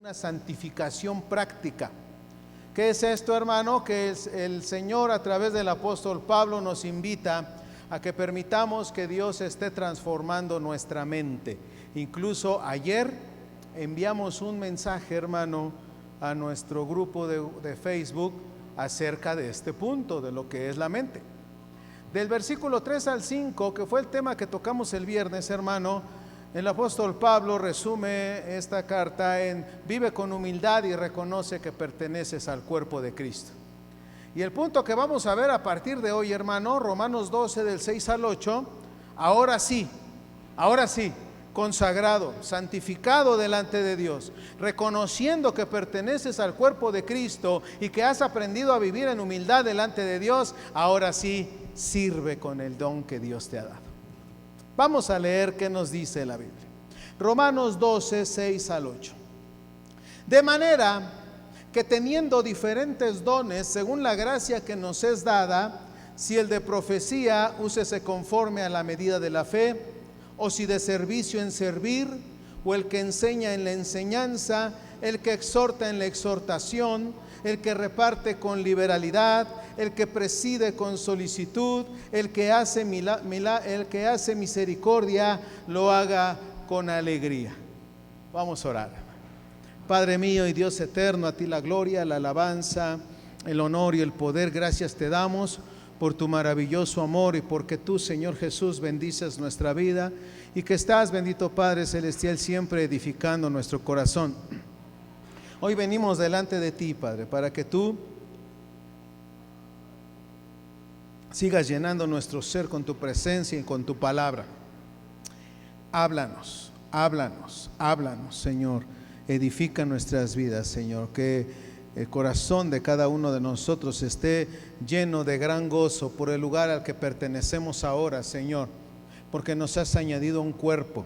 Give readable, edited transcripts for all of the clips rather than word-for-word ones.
una santificación práctica. ¿Qué es esto, hermano? Que el Señor a través del apóstol Pablo nos invita a que permitamos que Dios esté transformando nuestra mente. Incluso ayer enviamos un mensaje, hermano, a nuestro grupo de Facebook acerca de este punto, de lo que es la mente. Del versículo 3 al 5, que fue el tema que tocamos el viernes, hermano, el apóstol Pablo resume esta carta en: vive con humildad y reconoce que perteneces al cuerpo de Cristo. Y el punto que vamos a ver a partir de hoy, hermano, Romanos 12 del 6 al 8, ahora sí, consagrado, santificado delante de Dios, reconociendo que perteneces al cuerpo de Cristo y que has aprendido a vivir en humildad delante de Dios, ahora sí, sirve con el don que Dios te ha dado. Vamos a leer qué nos dice la Biblia. Romanos 12, 6 al 8. De manera que teniendo diferentes dones según la gracia que nos es dada, si el de profecía, úsese conforme a la medida de la fe, o si de servicio en servir, o el que enseña en la enseñanza, el que exhorta en la exhortación, el que reparte con liberalidad, el que preside con solicitud, el que hace misericordia, lo haga con alegría. Vamos a orar. Padre mío y Dios eterno, a ti la gloria, la alabanza, el honor y el poder. Gracias te damos por tu maravilloso amor y porque tú, Señor Jesús, bendices nuestra vida y que estás, bendito Padre Celestial, siempre edificando nuestro corazón. Hoy venimos delante de ti, Padre, para que tú sigas llenando nuestro ser con tu presencia y con tu palabra. Háblanos, Señor. Edifica nuestras vidas, Señor. Que el corazón de cada uno de nosotros esté lleno de gran gozo por el lugar al que pertenecemos ahora, Señor, porque nos has añadido un cuerpo,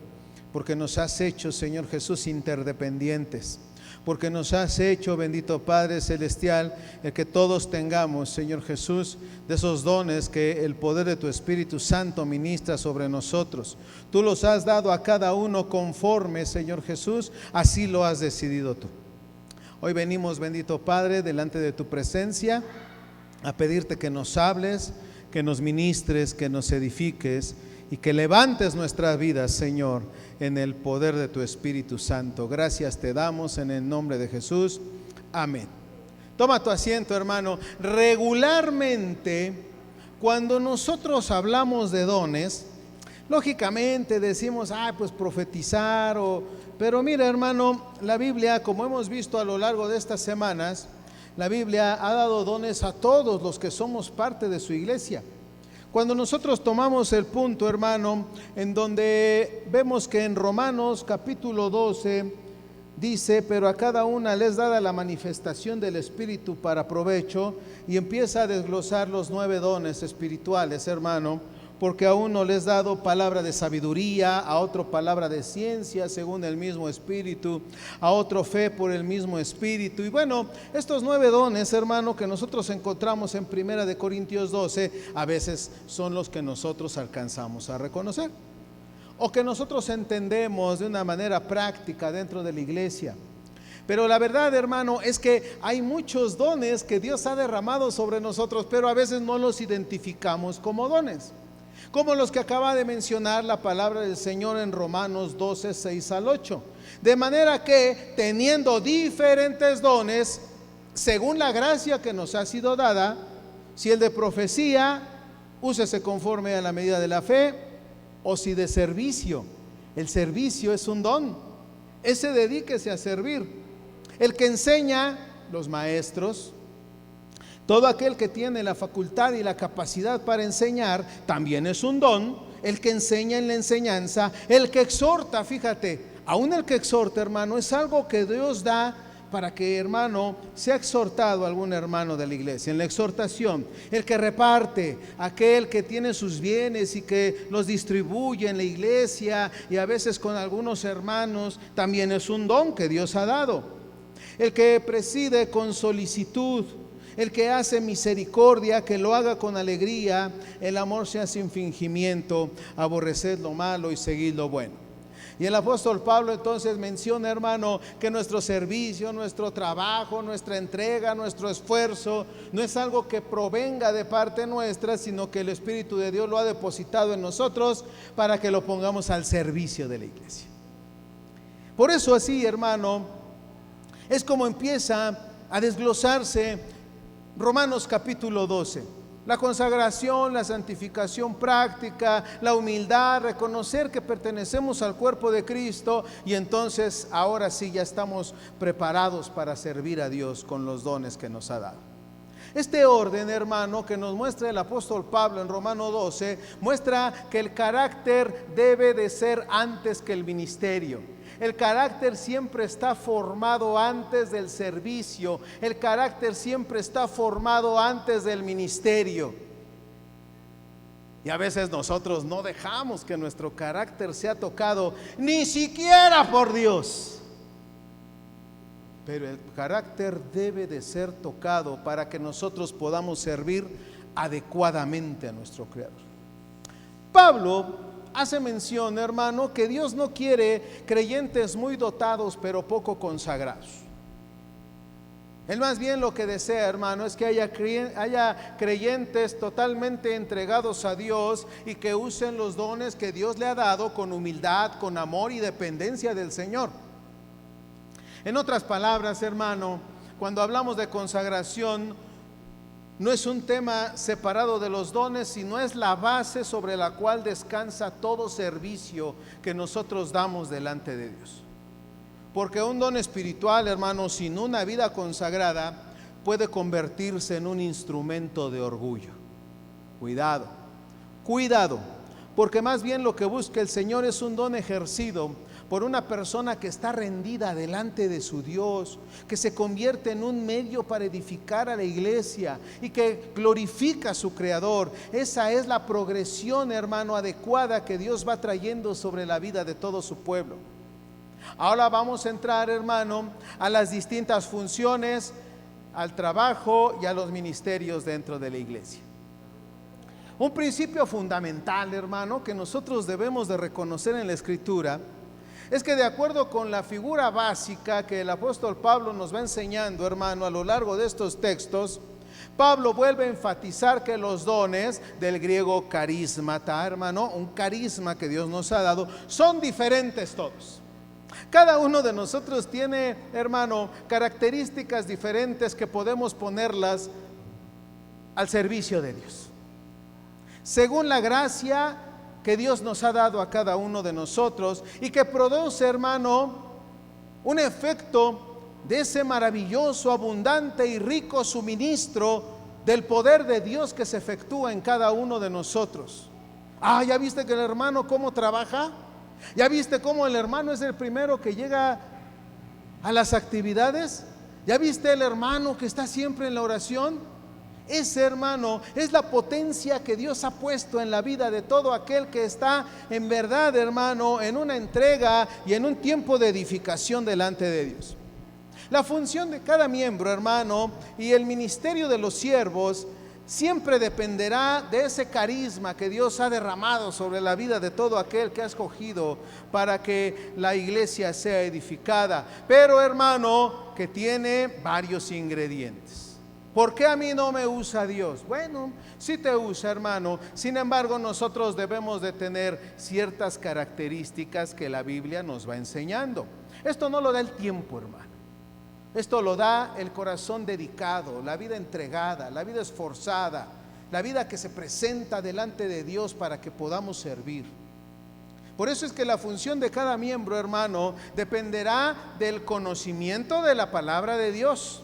porque nos has hecho, Señor Jesús, interdependientes, porque nos has hecho, bendito Padre Celestial, el que todos tengamos, Señor Jesús, de esos dones que el poder de tu Espíritu Santo ministra sobre nosotros. Tú los has dado a cada uno conforme, Señor Jesús, así lo has decidido tú. Hoy venimos, bendito Padre, delante de tu presencia a pedirte que nos hables, que nos ministres, que nos edifiques y que levantes nuestras vidas, Señor, en el poder de tu Espíritu Santo. Gracias te damos en el nombre de Jesús. Amén. Toma tu asiento, hermano. Regularmente, cuando nosotros hablamos de dones, lógicamente decimos, pues profetizar pero mira, hermano, la Biblia, como hemos visto a lo largo de estas semanas, la Biblia ha dado dones a todos los que somos parte de su iglesia. Cuando nosotros tomamos el punto, hermano, en donde vemos que en Romanos capítulo 12 dice: pero a cada una les dada la manifestación del Espíritu para provecho, y empieza a desglosar los 9 dones espirituales, hermano, porque a uno les dado palabra de sabiduría, a otro palabra de ciencia según el mismo Espíritu, a otro fe por el mismo Espíritu. Y bueno, estos 9 dones, hermano, que nosotros encontramos en 1 Corintios 12, a veces son los que nosotros alcanzamos a reconocer, o que nosotros entendemos de una manera práctica dentro de la iglesia. Pero la verdad, hermano, es que hay muchos dones que Dios ha derramado sobre nosotros, pero a veces no los identificamos como dones, como los que acaba de mencionar la palabra del Señor en Romanos 12, 6 al 8. De manera que, teniendo diferentes dones, según la gracia que nos ha sido dada, si el de profecía, úsese conforme a la medida de la fe, o si de servicio. El servicio es un don, ese dedíquese a servir. El que enseña, los maestros. Todo aquel que tiene la facultad y la capacidad para enseñar, también es un don. El que enseña en la enseñanza, el que exhorta, fíjate, aún el que exhorta, hermano, es algo que Dios da para que, hermano, sea exhortado algún hermano de la iglesia. En la exhortación, el que reparte, aquel que tiene sus bienes y que los distribuye en la iglesia y a veces con algunos hermanos, también es un don que Dios ha dado. El que preside con solicitud, el que hace misericordia, que lo haga con alegría. El amor sea sin fingimiento, aborreced lo malo y seguid lo bueno. Y el apóstol Pablo entonces menciona, hermano, que nuestro servicio, nuestro trabajo, nuestra entrega, nuestro esfuerzo no es algo que provenga de parte nuestra, sino que el Espíritu de Dios lo ha depositado en nosotros para que lo pongamos al servicio de la iglesia. Por eso así, hermano, es como empieza a desglosarse Romanos capítulo 12. La consagración, la santificación práctica, la humildad, reconocer que pertenecemos al cuerpo de Cristo, y entonces ahora sí ya estamos preparados para servir a Dios con los dones que nos ha dado. Este orden, hermano, que nos muestra el apóstol Pablo en Romanos 12, muestra que el carácter debe de ser antes que el ministerio. El carácter siempre está formado antes del servicio. El carácter siempre está formado antes del ministerio. Y a veces nosotros no dejamos que nuestro carácter sea tocado, ni siquiera por Dios. Pero el carácter debe de ser tocado para que nosotros podamos servir adecuadamente a nuestro Creador. Pablo hace mención, hermano, que Dios no quiere creyentes muy dotados pero poco consagrados. Él más bien lo que desea, hermano, es que haya creyentes totalmente entregados a Dios y que usen los dones que Dios le ha dado con humildad, con amor y dependencia del Señor. En otras palabras, hermano, cuando hablamos de consagración, no es un tema separado de los dones, sino es la base sobre la cual descansa todo servicio que nosotros damos delante de Dios. Porque un don espiritual, hermano, sin una vida consagrada, puede convertirse en un instrumento de orgullo. Cuidado, cuidado, porque más bien lo que busca el Señor es un don ejercido por una persona que está rendida delante de su Dios, que se convierte en un medio para edificar a la iglesia y que glorifica a su Creador. Esa es la progresión, hermano, adecuada que Dios va trayendo sobre la vida de todo su pueblo. Ahora vamos a entrar, hermano, a las distintas funciones, al trabajo y a los ministerios dentro de la iglesia. Un principio fundamental, hermano, que nosotros debemos de reconocer en la Escritura es que de acuerdo con la figura básica que el apóstol Pablo nos va enseñando, hermano, a lo largo de estos textos, Pablo vuelve a enfatizar que los dones, del griego carismata, hermano, un carisma que Dios nos ha dado, son diferentes todos. Cada uno de nosotros tiene, hermano, características diferentes que podemos ponerlas al servicio de Dios, según la gracia que Dios nos ha dado a cada uno de nosotros, y que produce, hermano, un efecto de ese maravilloso, abundante y rico suministro del poder de Dios que se efectúa en cada uno de nosotros. ¿Ya viste que el hermano cómo trabaja? ¿Ya viste cómo el hermano es el primero que llega a las actividades? ¿Ya viste el hermano que está siempre en la oración? Ese, hermano, es la potencia que Dios ha puesto en la vida de todo aquel que está en verdad, hermano, en una entrega y en un tiempo de edificación delante de Dios. La función de cada miembro, hermano, y el ministerio de los siervos siempre dependerá de ese carisma que Dios ha derramado sobre la vida de todo aquel que ha escogido para que la iglesia sea edificada, pero, hermano, que tiene varios ingredientes. ¿Por qué a mí no me usa Dios? Bueno, sí te usa, hermano. Sin embargo, nosotros debemos de tener ciertas características que la Biblia nos va enseñando. Esto no lo da el tiempo, hermano. Esto lo da el corazón dedicado, la vida entregada, la vida esforzada, la vida que se presenta delante de Dios para que podamos servir. Por eso es que la función de cada miembro, hermano, dependerá del conocimiento de la palabra de Dios,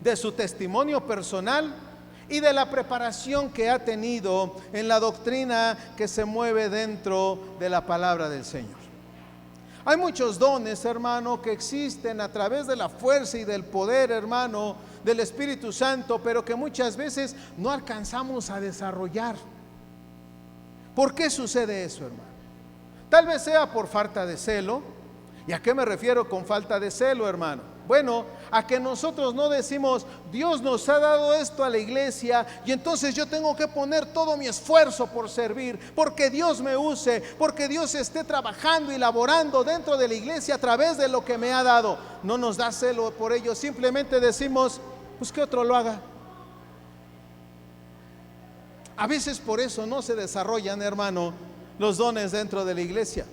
de su testimonio personal y de la preparación que ha tenido en la doctrina que se mueve dentro de la palabra del Señor. Hay muchos dones, hermano, que existen a través de la fuerza y del poder, hermano, del Espíritu Santo, pero que muchas veces no alcanzamos a desarrollar. ¿Por qué sucede eso, hermano? Tal vez sea por falta de celo. ¿Y a qué me refiero con falta de celo, hermano? Bueno, a que nosotros no decimos, Dios nos ha dado esto a la iglesia y entonces yo tengo que poner todo mi esfuerzo por servir, porque Dios me use, porque Dios esté trabajando y laborando dentro de la iglesia a través de lo que me ha dado. No nos da celo por ello, simplemente decimos, pues que otro lo haga. A veces por eso no se desarrollan, hermano, los dones dentro de la iglesia.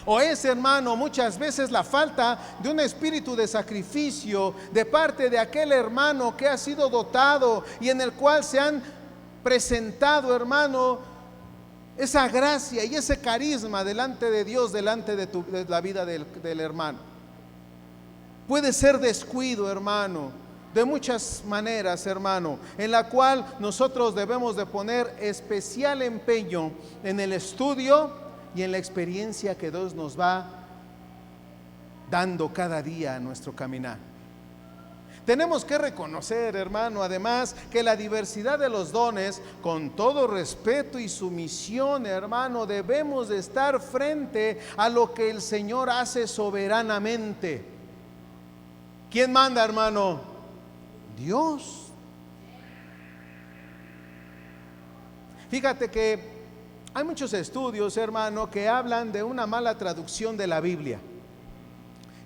O es, hermano, muchas veces la falta de un espíritu de sacrificio de parte de aquel hermano que ha sido dotado y en el cual se han presentado, hermano, esa gracia y ese carisma delante de Dios, delante de la vida del hermano. Puede ser descuido, hermano, de muchas maneras, hermano, en la cual nosotros debemos de poner especial empeño en el estudio y en la experiencia que Dios nos va dando cada día a nuestro caminar. Tenemos que reconocer, hermano, además, que la diversidad de los dones, con todo respeto y sumisión, hermano, debemos de estar frente a lo que el Señor hace soberanamente. ¿Quién manda, hermano? Dios. Fíjate que hay muchos estudios, hermano, que hablan de una mala traducción de la Biblia.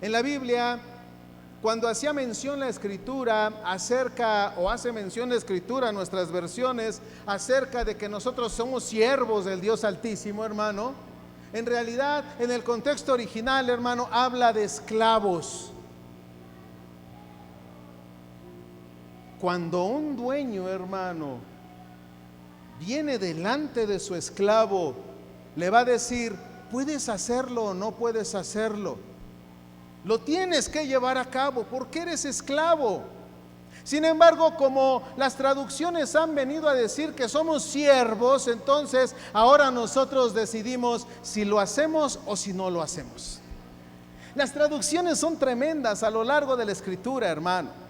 En la Biblia, cuando hacía mención la Escritura acerca, o hace mención la Escritura, nuestras versiones, acerca de que nosotros somos siervos del Dios Altísimo, hermano, en realidad, en el contexto original, hermano, habla de esclavos. Cuando un dueño, hermano, viene delante de su esclavo, le va a decir, ¿puedes hacerlo o no puedes hacerlo? Lo tienes que llevar a cabo porque eres esclavo. Sin embargo, como las traducciones han venido a decir que somos siervos, entonces ahora nosotros decidimos si lo hacemos o si no lo hacemos. Las traducciones son tremendas a lo largo de la Escritura, hermano.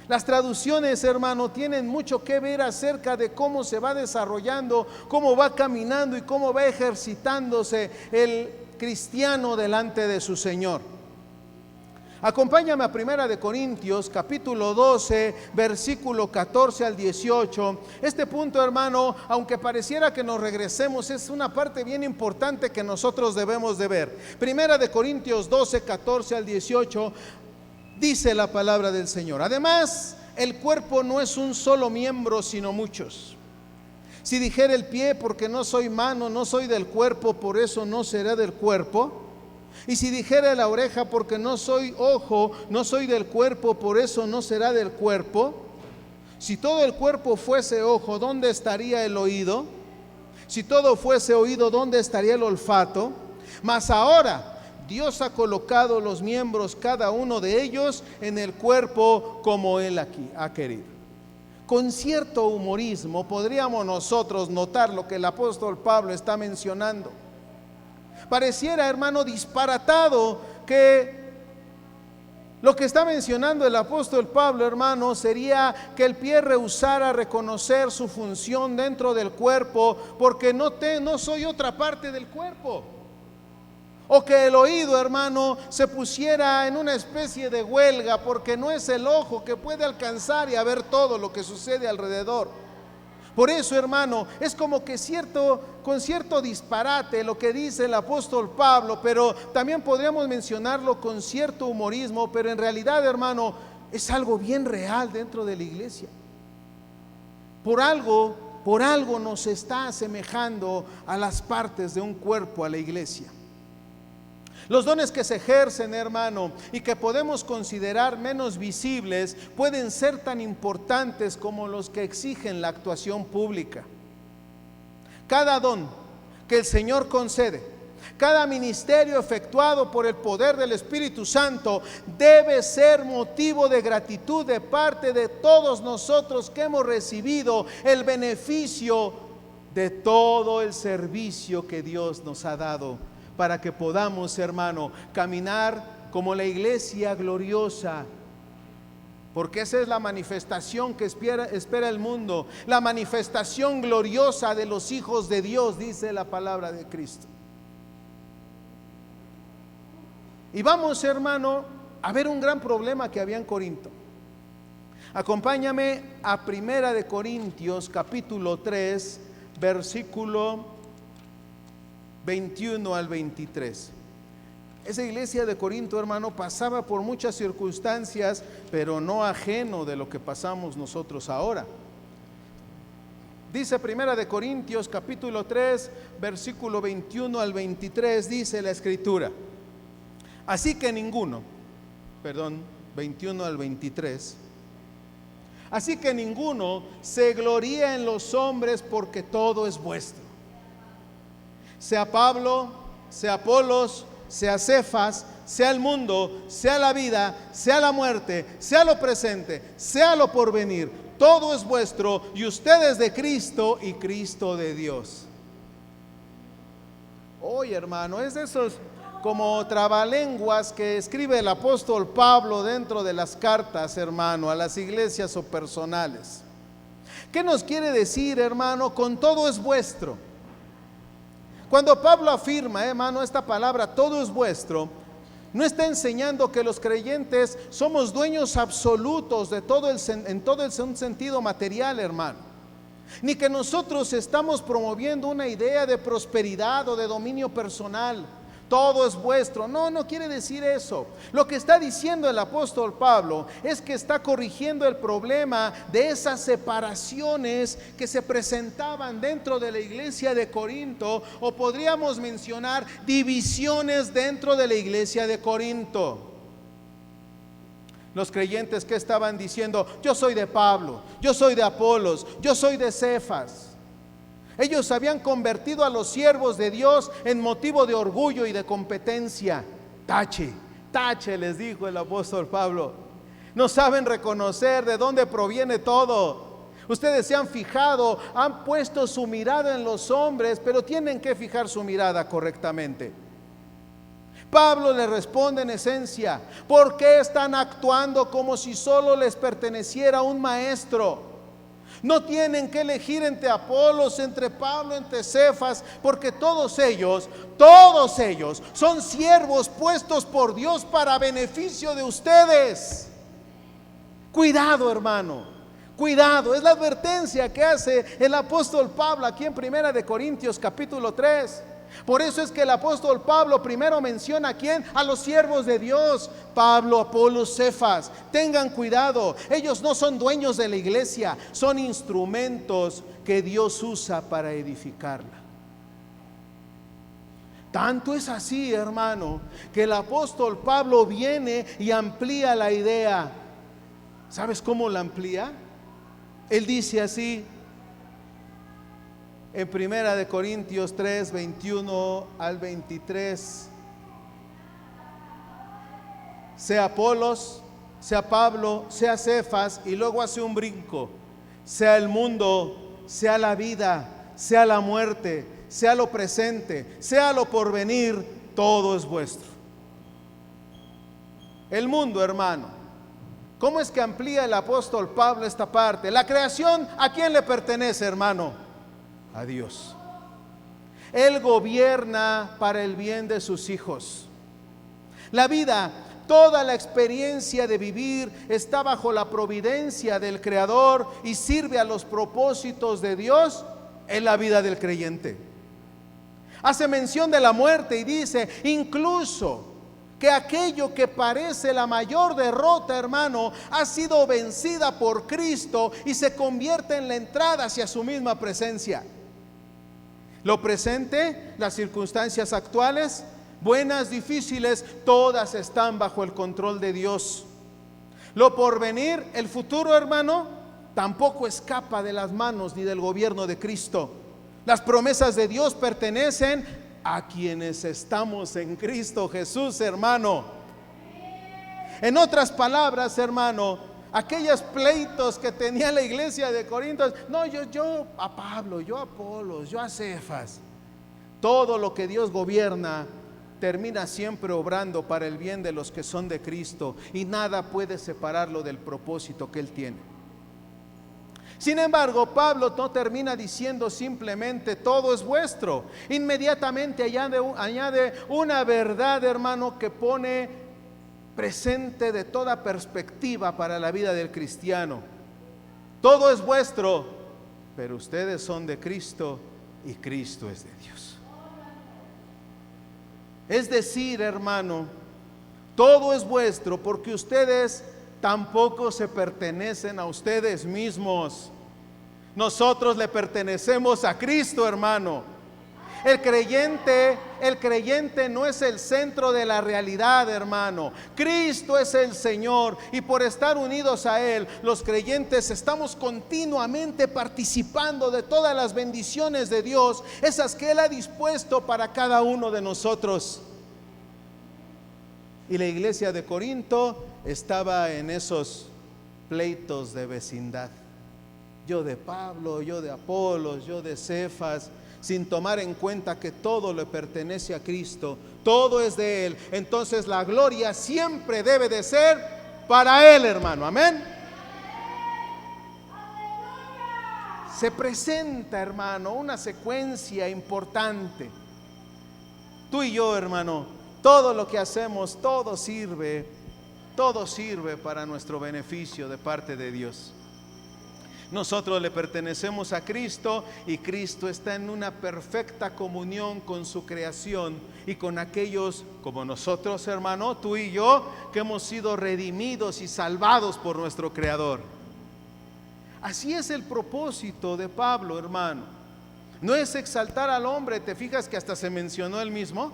Las traducciones, hermano, tienen mucho que ver acerca de cómo se va desarrollando, cómo va caminando y cómo va ejercitándose el cristiano delante de su Señor. Acompáñame a 1 Corintios, capítulo 12, versículo 14 al 18. Este punto, hermano, aunque pareciera que nos regresemos, es una parte bien importante que nosotros debemos de ver. 1 Corintios 12, 14 al 18. Dice la palabra del Señor: además, el cuerpo no es un solo miembro, sino muchos. Si dijera el pie, porque no soy mano, no soy del cuerpo, por eso no seré del cuerpo. Y si dijera la oreja, porque no soy ojo, no soy del cuerpo, por eso no será del cuerpo. Si todo el cuerpo fuese ojo, ¿dónde estaría el oído? Si todo fuese oído, ¿dónde estaría el olfato? Mas ahora Dios ha colocado los miembros, cada uno de ellos, en el cuerpo como Él aquí ha querido. Con cierto humorismo podríamos nosotros notar lo que el apóstol Pablo está mencionando. Pareciera, hermano, disparatado que lo que está mencionando el apóstol Pablo, hermano, sería que el pie rehusara reconocer su función dentro del cuerpo, porque no soy otra parte del cuerpo. O que el oído, hermano, se pusiera en una especie de huelga porque no es el ojo que puede alcanzar y a ver todo lo que sucede alrededor. Por eso, hermano, es como que con cierto disparate lo que dice el apóstol Pablo, pero también podríamos mencionarlo con cierto humorismo, pero en realidad, hermano, es algo bien real dentro de la iglesia. Por algo nos está asemejando a las partes de un cuerpo, a la iglesia. Los dones que se ejercen, hermano, y que podemos considerar menos visibles, pueden ser tan importantes como los que exigen la actuación pública. Cada don que el Señor concede, cada ministerio efectuado por el poder del Espíritu Santo, debe ser motivo de gratitud de parte de todos nosotros que hemos recibido el beneficio de todo el servicio que Dios nos ha dado, para que podamos, hermano, caminar como la iglesia gloriosa, porque esa es la manifestación que espera el mundo, la manifestación gloriosa de los hijos de Dios, dice la palabra de Cristo. Y vamos, hermano, a ver un gran problema que había en Corinto. Acompáñame a Primera de Corintios capítulo 3, versículo 21 al 23. Esa iglesia de Corinto, hermano, pasaba por muchas circunstancias, pero no ajeno de lo que pasamos nosotros ahora. Dice Primera de Corintios capítulo 3, versículo 21 al 23, dice la Escritura: así que ninguno, 21 al 23, así que ninguno se gloría en los hombres, porque todo es vuestro. Sea Pablo, sea Apolos, sea Cefas, sea el mundo, sea la vida, sea la muerte, sea lo presente, sea lo porvenir, todo es vuestro, y ustedes de Cristo y Cristo de Dios. Oye, hermano, es de esos como trabalenguas que escribe el apóstol Pablo dentro de las cartas, hermano, a las iglesias o personales. ¿Qué nos quiere decir, hermano, con todo es vuestro? Cuando Pablo afirma, hermano, esta palabra, todo es vuestro, no está enseñando que los creyentes somos dueños absolutos de en todo el sentido material, hermano, ni que nosotros estamos promoviendo una idea de prosperidad o de dominio personal. Todo es vuestro. No, no quiere decir eso. Lo que está diciendo el apóstol Pablo es que está corrigiendo el problema de esas separaciones que se presentaban dentro de la iglesia de Corinto, o podríamos mencionar divisiones dentro de la iglesia de Corinto. Los creyentes que estaban diciendo: yo soy de Pablo, yo soy de Apolos, yo soy de Cefas. Ellos habían convertido a los siervos de Dios en motivo de orgullo y de competencia. Tache, tache, les dijo el apóstol Pablo. No saben reconocer de dónde proviene todo. Ustedes se han fijado, han puesto su mirada en los hombres, pero tienen que fijar su mirada correctamente. Pablo le responde en esencia: ¿por qué están actuando como si solo les perteneciera un maestro? No tienen que elegir entre Apolos, entre Pablo, entre Cefas, porque todos ellos son siervos puestos por Dios para beneficio de ustedes. Cuidado, hermano, cuidado. Es la advertencia que hace el apóstol Pablo aquí en Primera de Corintios capítulo 3. Por eso es que el apóstol Pablo primero menciona ¿a quién? A los siervos de Dios: Pablo, Apolos, Cefas. Tengan cuidado, ellos no son dueños de la iglesia, son instrumentos que Dios usa para edificarla. Tanto es así, hermano, que el apóstol Pablo viene y amplía la idea. ¿Sabes cómo la amplía? Él dice así en Primera de Corintios 3, 21 al 23: sea Apolos, sea Pablo, sea Cefas, y luego hace un brinco: sea el mundo, sea la vida, sea la muerte, sea lo presente, sea lo porvenir, todo es vuestro. El mundo, hermano, ¿cómo es que amplía el apóstol Pablo esta parte? La creación, ¿a quién le pertenece, hermano? A Dios. Él gobierna para el bien de sus hijos. La vida, toda la experiencia de vivir está bajo la providencia del Creador y sirve a los propósitos de Dios en la vida del creyente. Hace mención de la muerte y dice incluso que aquello que parece la mayor derrota, hermano, ha sido vencida por Cristo y se convierte en la entrada hacia su misma presencia. Lo presente, las circunstancias actuales, buenas, difíciles, todas están bajo el control de Dios. Lo porvenir, el futuro, hermano, tampoco escapa de las manos ni del gobierno de Cristo. Las promesas de Dios pertenecen a quienes estamos en Cristo Jesús, hermano. En otras palabras, hermano, aquellos pleitos que tenía la iglesia de Corinto: no, yo a Pablo, yo a Apolos, yo a Cefas. Todo lo que Dios gobierna termina siempre obrando para el bien de los que son de Cristo, y nada puede separarlo del propósito que Él tiene. Sin embargo, Pablo no termina diciendo simplemente todo es vuestro. Inmediatamente añade una verdad, hermano, que pone presente de toda perspectiva para la vida del cristiano. Todo es vuestro, pero ustedes son de Cristo y Cristo es de Dios. Es decir, hermano, todo es vuestro porque ustedes tampoco se pertenecen a ustedes mismos. Nosotros le pertenecemos a Cristo, hermano. El creyente no es el centro de la realidad, hermano. Cristo es el Señor y por estar unidos a Él, los creyentes estamos continuamente participando de todas las bendiciones de Dios, esas que Él ha dispuesto para cada uno de nosotros. Y la iglesia de Corinto estaba en esos pleitos de vecindad. Yo de Pablo, yo de Apolos, yo de Cefas, sin tomar en cuenta que todo le pertenece a Cristo, todo es de Él. Entonces la gloria siempre debe de ser para Él, hermano, amén. Se presenta, hermano, una secuencia importante. Tú y yo, hermano, todo lo que hacemos, todo sirve para nuestro beneficio de parte de Dios. Nosotros le pertenecemos a Cristo y Cristo está en una perfecta comunión con su creación y con aquellos como nosotros, hermano, tú y yo, que hemos sido redimidos y salvados por nuestro Creador. Así es el propósito de Pablo, hermano. No es exaltar al hombre, te fijas que hasta se mencionó él mismo.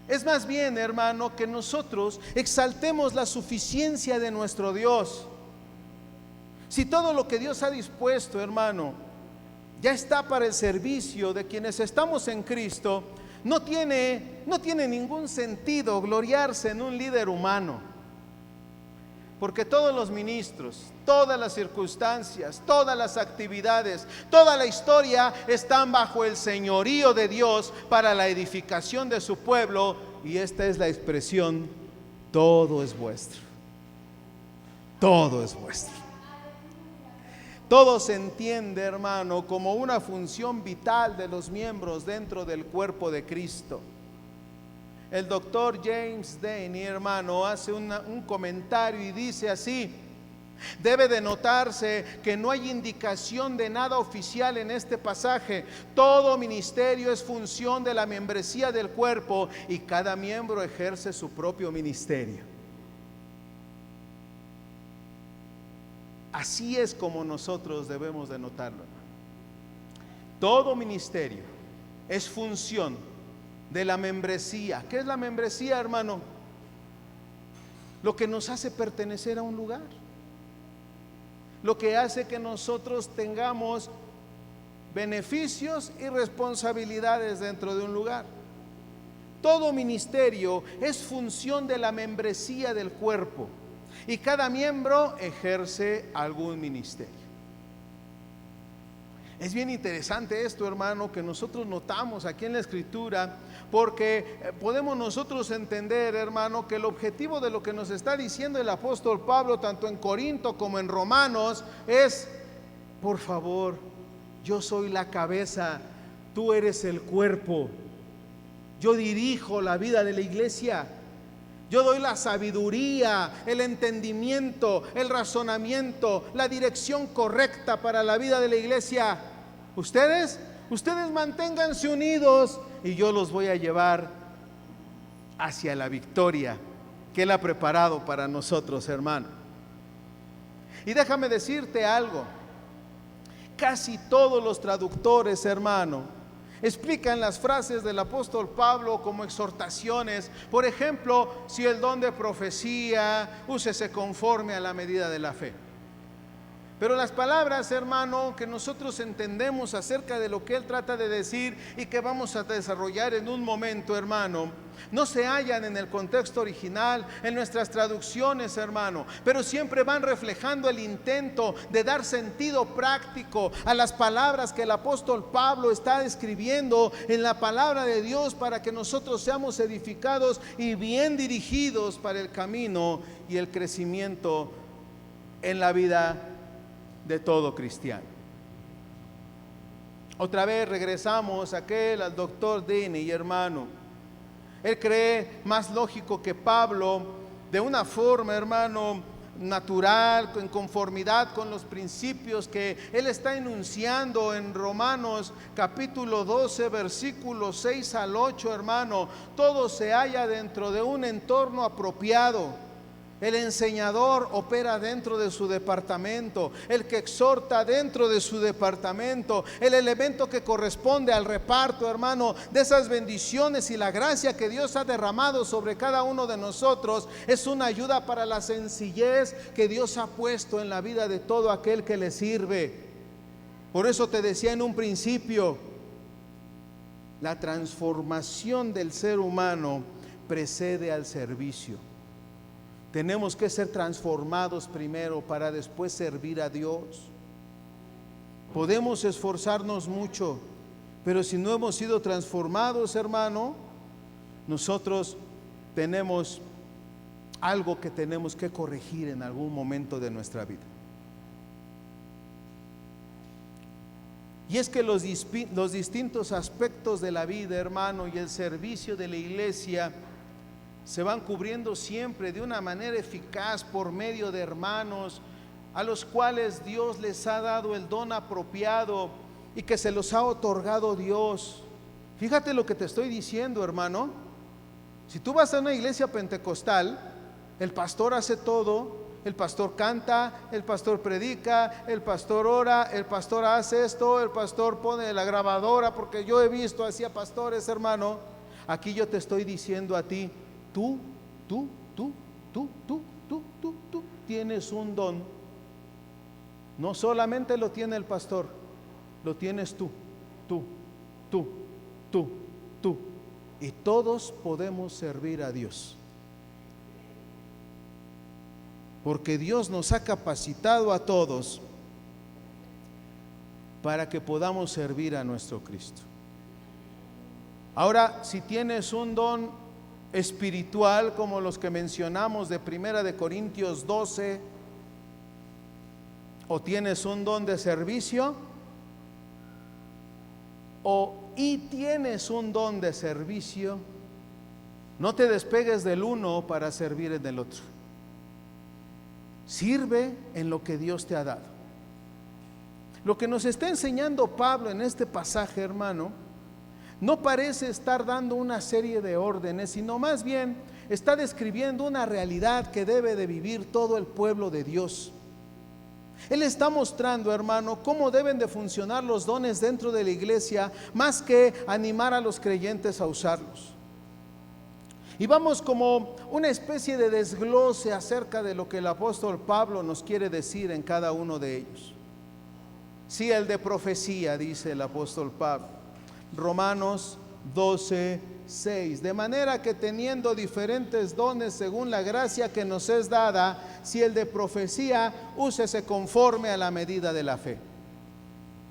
Es más bien, hermano, que nosotros exaltemos la suficiencia de nuestro Dios. Si todo lo que Dios ha dispuesto, hermano, ya está para el servicio de quienes estamos en Cristo, no tiene ningún sentido gloriarse en un líder humano. Porque todos los ministros, todas las circunstancias, todas las actividades, toda la historia están bajo el señorío de Dios para la edificación de su pueblo. Y esta es la expresión: todo es vuestro. Todo es vuestro. Todo se entiende, hermano, como una función vital de los miembros dentro del cuerpo de Cristo. El doctor James Denney, hermano, hace un comentario y dice así: debe de notarse que no hay indicación de nada oficial en este pasaje. Todo ministerio es función de la membresía del cuerpo y cada miembro ejerce su propio ministerio. Así es como nosotros debemos de notarlo. Todo ministerio es función de la membresía. ¿Qué es la membresía, hermano? Lo que nos hace pertenecer a un lugar. Lo que hace que nosotros tengamos beneficios y responsabilidades dentro de un lugar. Todo ministerio es función de la membresía del cuerpo. Y cada miembro ejerce algún ministerio. Es bien interesante esto, hermano, que nosotros notamos aquí en la Escritura, porque podemos nosotros entender, hermano, que el objetivo de lo que nos está diciendo el apóstol Pablo, tanto en Corinto como en Romanos, es: por favor, yo soy la cabeza, tú eres el cuerpo, yo dirijo la vida de la iglesia. Yo doy la sabiduría, el entendimiento, el razonamiento, la dirección correcta para la vida de la iglesia. Ustedes manténganse unidos y yo los voy a llevar hacia la victoria que Él ha preparado para nosotros, hermano. Y déjame decirte algo: casi todos los traductores, hermano, explican las frases del apóstol Pablo como exhortaciones. Por ejemplo, si el don de profecía, úsese conforme a la medida de la fe. Pero las palabras, hermano, que nosotros entendemos acerca de lo que él trata de decir y que vamos a desarrollar en un momento, hermano, no se hallan en el contexto original, en nuestras traducciones, hermano, pero siempre van reflejando el intento de dar sentido práctico a las palabras que el apóstol Pablo está escribiendo en la palabra de Dios, para que nosotros seamos edificados y bien dirigidos para el camino y el crecimiento en la vida de todo cristiano. Otra vez regresamos al doctor Denney, hermano. Él cree más lógico que Pablo de una forma, hermano, natural, en conformidad con los principios que Él está enunciando en Romanos capítulo 12, versículos 6 al 8, hermano. Todo se halla dentro de un entorno apropiado. El enseñador opera dentro de su departamento, el que exhorta dentro de su departamento, el elemento que corresponde al reparto, hermano, de esas bendiciones y la gracia que Dios ha derramado sobre cada uno de nosotros, es una ayuda para la sencillez que Dios ha puesto en la vida de todo aquel que le sirve. Por eso te decía en un principio, la transformación del ser humano precede al servicio. Tenemos que ser transformados primero para después servir a Dios. Podemos esforzarnos mucho, pero si no hemos sido transformados, hermano, nosotros tenemos algo que tenemos que corregir en algún momento de nuestra vida. Y es que los distintos aspectos de la vida, hermano, y el servicio de la iglesia se van cubriendo siempre de una manera eficaz por medio de hermanos a los cuales Dios les ha dado el don apropiado y que se los ha otorgado Dios. Fíjate lo que te estoy diciendo, hermano. Si tú vas a una iglesia pentecostal, el pastor hace todo, el pastor canta, el pastor predica, el pastor ora, el pastor hace esto, el pastor pone la grabadora, porque yo he visto así a pastores, hermano. Aquí yo te estoy diciendo a ti, tú tienes un don. No solamente lo tiene el pastor, lo tienes tú. Y todos podemos servir a Dios. Porque Dios nos ha capacitado a todos para que podamos servir a nuestro Cristo. Ahora, si tienes un don espiritual como los que mencionamos de 1 Corintios 12, o tienes un don de servicio, y tienes un don de servicio, no te despegues del uno para servir en el otro. Sirve en lo que Dios te ha dado. Lo que nos está enseñando Pablo en este pasaje, hermano, no parece estar dando una serie de órdenes, sino más bien está describiendo una realidad que debe de vivir todo el pueblo de Dios. Él está mostrando, hermano, cómo deben de funcionar los dones dentro de la iglesia, más que animar a los creyentes a usarlos. Y vamos como una especie de desglose acerca de lo que el apóstol Pablo nos quiere decir en cada uno de ellos. Sí, el de profecía, dice el apóstol Pablo. Romanos 12, 6. De manera que teniendo diferentes dones según la gracia que nos es dada, si el de profecía, úsese conforme a la medida de la fe.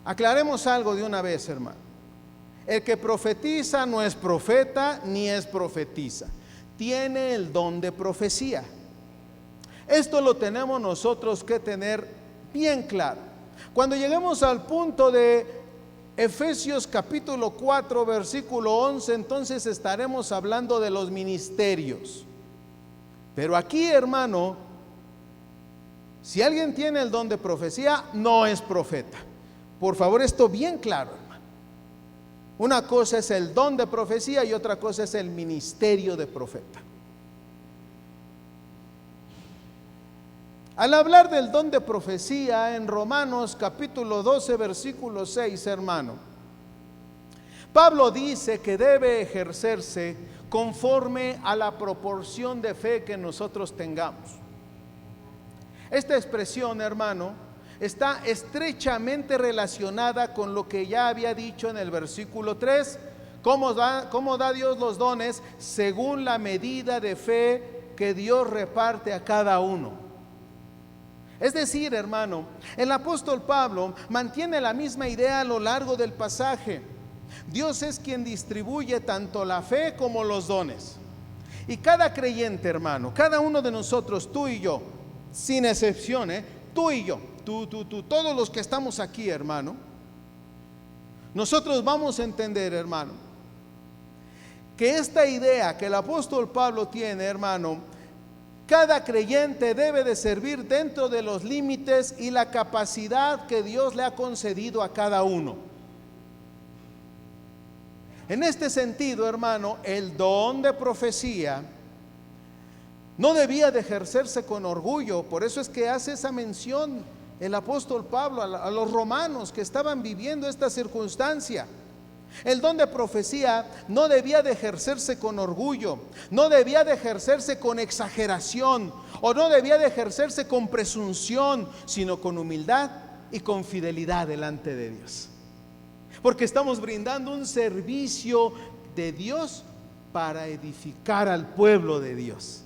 Aclaremos algo de una vez, hermano. El que profetiza no es profeta ni es profetiza. Tiene el don de profecía. Esto lo tenemos nosotros que tener bien claro. Cuando lleguemos al punto de Efesios capítulo 4 versículo 11, entonces estaremos hablando de los ministerios. Pero aquí, hermano, si alguien tiene el don de profecía, no es profeta. Por favor, esto bien claro, hermano. Una cosa es el don de profecía y otra cosa es el ministerio de profeta. Al hablar del don de profecía en Romanos capítulo 12 versículo 6, hermano, Pablo dice que debe ejercerse conforme a la proporción de fe que nosotros tengamos. Esta expresión, hermano, está estrechamente relacionada con lo que ya había dicho en el versículo 3, cómo da Dios los dones según la medida de fe que Dios reparte a cada uno. Es decir, hermano, el apóstol Pablo mantiene la misma idea a lo largo del pasaje. Dios es quien distribuye tanto la fe como los dones. Y cada creyente, hermano, cada uno de nosotros, tú y yo, sin excepción, tú y yo, tú, todos los que estamos aquí, hermano, nosotros vamos a entender, hermano, que esta idea que el apóstol Pablo tiene, hermano, Cada creyente debe de servir dentro de los límites y la capacidad que Dios le ha concedido a cada uno. En este sentido, hermano, el don de profecía no debía de ejercerse con orgullo. Por eso es que hace esa mención el apóstol Pablo a los romanos que estaban viviendo esta circunstancia. El don de profecía no debía de ejercerse con orgullo, no debía de ejercerse con exageración, o no debía de ejercerse con presunción, sino con humildad y con fidelidad delante de Dios. Porque estamos brindando un servicio de Dios para edificar al pueblo de Dios.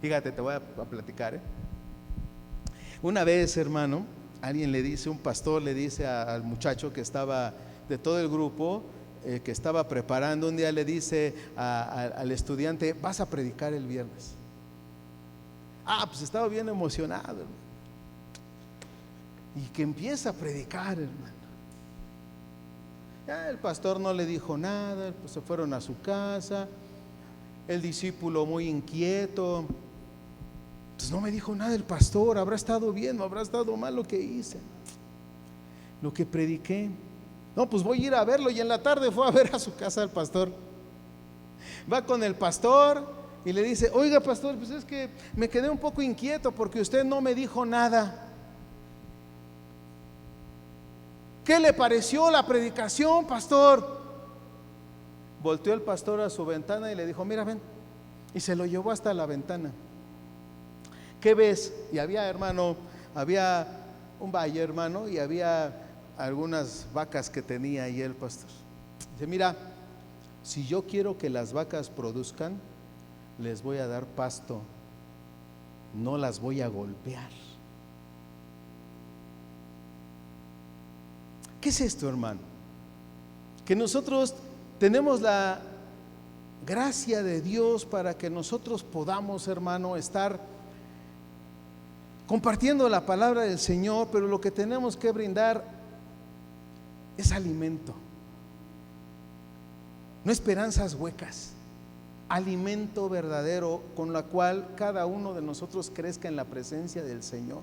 Fíjate, te voy a platicar. Una vez, hermano, alguien le dice, un pastor le dice al muchacho que estaba de todo el grupo, que estaba preparando, un día le dice al estudiante: vas a predicar el viernes. Pues estaba bien emocionado, hermano. Y que empieza a predicar, hermano. Ya el pastor no le dijo nada, pues se fueron a su casa. El discípulo muy inquieto. Pues no me dijo nada el pastor, habrá estado bien o habrá estado mal lo que hice, lo que prediqué. No, pues voy a ir a verlo. Y en la tarde fue a ver a su casa al pastor. Va con el pastor y le dice: oiga, pastor, pues es que me quedé un poco inquieto porque usted no me dijo nada. ¿Qué le pareció la predicación, pastor? Volteó el pastor a su ventana y le dijo: mira, ven. Y se lo llevó hasta la ventana. ¿Qué ves? Y había, hermano, había un valle, hermano, y había algunas vacas que tenía ahí el pastor. Dice: mira, si yo quiero que las vacas produzcan, les voy a dar pasto, no las voy a golpear. ¿Qué es esto, hermano? Que nosotros tenemos la gracia de Dios para que nosotros podamos, hermano, estar compartiendo la palabra del Señor, pero lo que tenemos que brindar es alimento, no esperanzas huecas, alimento verdadero con la cual cada uno de nosotros crezca en la presencia del Señor.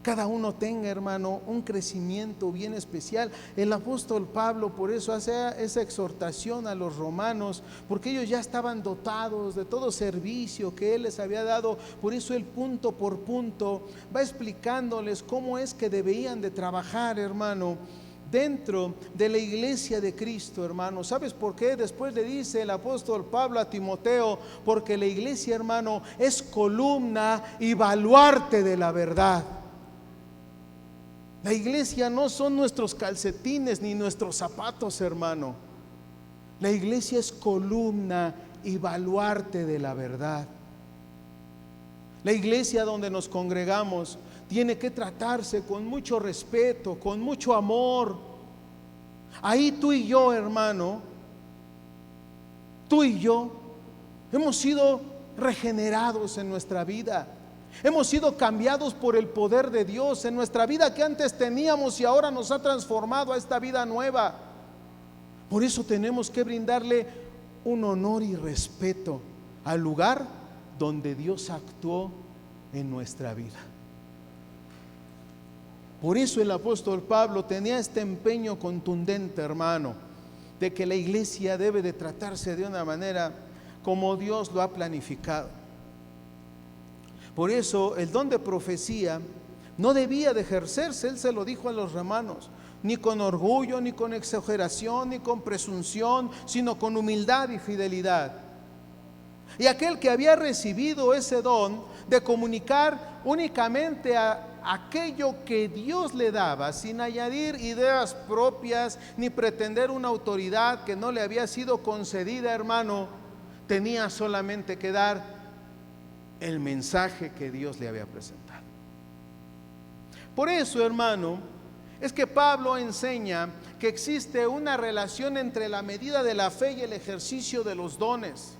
Cada uno tenga, hermano, un crecimiento bien especial. El apóstol Pablo por eso hace esa exhortación a los romanos, porque ellos ya estaban dotados de todo servicio que él les había dado. Por eso él punto por punto va explicándoles cómo es que debían de trabajar, hermano, dentro de la iglesia de Cristo, hermano. ¿Sabes por qué? Después le dice el apóstol Pablo a Timoteo: porque la iglesia, hermano, es columna y baluarte de la verdad. La iglesia no son nuestros calcetines ni nuestros zapatos, hermano. La iglesia es columna y baluarte de la verdad. La iglesia donde nos congregamos tiene que tratarse con mucho respeto, con mucho amor. Ahí tú y yo, hermano, tú y yo hemos sido regenerados en nuestra vida. Hemos sido cambiados por el poder de Dios en nuestra vida que antes teníamos y ahora nos ha transformado a esta vida nueva. Por eso tenemos que brindarle un honor y respeto al lugar donde Dios actuó en nuestra vida. Por eso el apóstol Pablo tenía este empeño contundente, hermano, de que la iglesia debe de tratarse de una manera como Dios lo ha planificado. Por eso el don de profecía no debía de ejercerse, él se lo dijo a los romanos, ni con orgullo, ni con exageración, ni con presunción, sino con humildad y fidelidad. Y aquel que había recibido ese don de comunicar únicamente aquello que Dios le daba, sin añadir ideas propias, ni pretender una autoridad que no le había sido concedida, hermano, tenía solamente que dar el mensaje que Dios le había presentado. Por eso, hermano, es que Pablo enseña que existe una relación entre la medida de la fe y el ejercicio de los dones.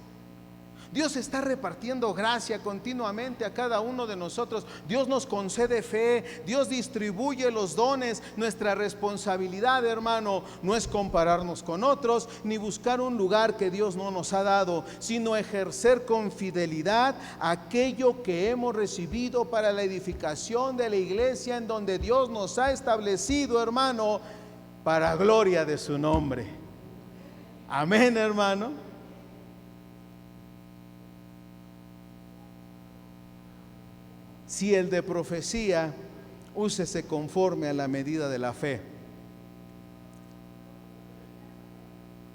Dios está repartiendo gracia continuamente a cada uno de nosotros. Dios nos concede fe, Dios distribuye los dones. Nuestra responsabilidad, hermano, no es compararnos con otros, ni buscar un lugar que Dios no nos ha dado, sino ejercer con fidelidad aquello que hemos recibido para la edificación de la iglesia en donde Dios nos ha establecido, hermano, para gloria de su nombre. Amén, hermano. Si el de profecía, úsese conforme a la medida de la fe.